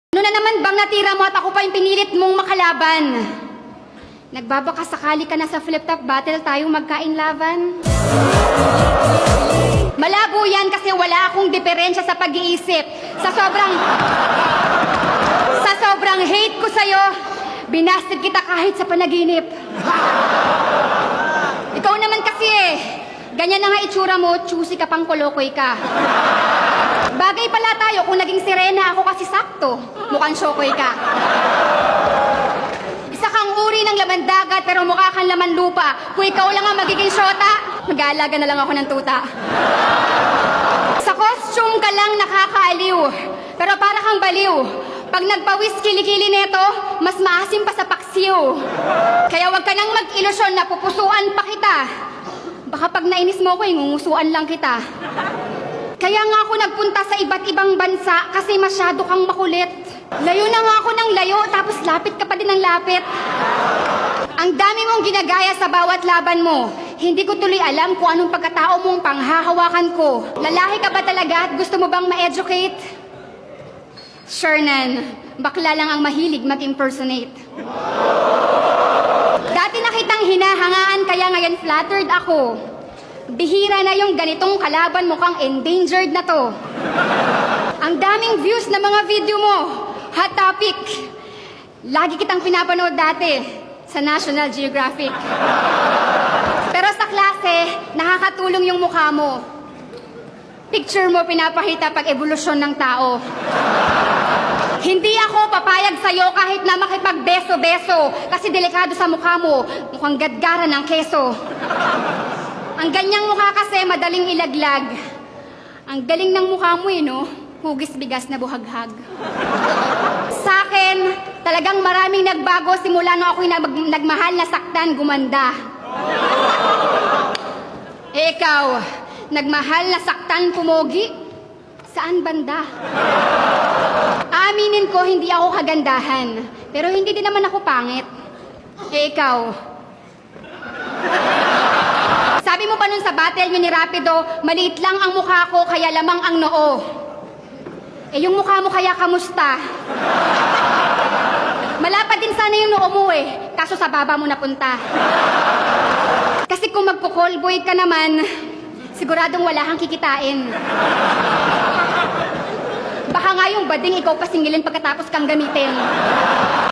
Ano na naman bang natira mo at ako pa yung pinilit mong makalaban? Nagbabaka sakali ka na sa flip-top battle tayong magkain laban? Malabo yan kasi wala akong diferensya sa pag-iisip. Sa sobrang hate ko sa'yo, binasted kita kahit sa panaginip. Ikaw naman kasi ganyan na nga itsura mo, choosy ka pang kolokoy ka. Bagay pala tayo kung naging sirena ako kasi sakto, mukhang syokoy ka. Isa kang uri ng laman dagat pero mukha kang laman lupa. Kung ikaw lang ang magiging syota, mag-aalaga na lang ako ng tuta. Sa costume ka lang nakakaaliw, pero para kang baliw. Pag nagpawis kilikili neto, mas maasim pa sa paksiw. Kaya wag ka nang mag-ilusyon na pupusuan pa kita. Baka pag nainis mo ko, ngungusuan lang kita. Kaya nga ako nagpunta sa iba't ibang bansa kasi masyado kang makulit. Layo na nga ako ng layo, tapos lapit ka pa din ng lapit. Ang dami mong ginagaya sa bawat laban mo. Hindi ko tuloy alam kung anong pagkatao mong panghahawakan ko. Lalaki ka ba talaga at gusto mo bang ma-educate? Sure nan, bakla lang ang mahilig mag-impersonate. Dati nakitang hinahangaan kaya ngayon flattered ako. Bihira na yung ganitong kalaban, mukhang endangered na to. Ang daming views na mga video mo. Hot topic. Lagi kitang pinapanood dati sa National Geographic. Pero sa klase, nakakatulong yung mukha mo. Picture mo pinapakita pag evolusyon ng tao. Hindi ako papayag sa'yo kahit na makipagbeso-beso kasi delikado sa mukha mo, mukhang gadgaran ng keso. Ang ganyang mukha kasi madaling ilaglag. Ang galing ng mukha mo no? Hugis bigas na buhaghag. Sa akin, talagang maraming nagbago simula nung ako'y nagmahal na saktan gumanda. Ikaw, nagmahal na saktan pumogi? Saan banda? Aminin ko, hindi ako kagandahan. Pero hindi din naman ako pangit. Ikaw. Sabi mo pa nun sa battle nyo ni Rapido, maliit lang ang mukha ko, kaya lamang ang noo. Yung mukha mo kaya kamusta? Malapad din sana yung noo mo kaso sa baba mo napunta. Kasi kung magpo-callboy ka naman, siguradong wala kang kikitain. Baka nga yung bading ikaw pasingilin pagkatapos kang gamitin.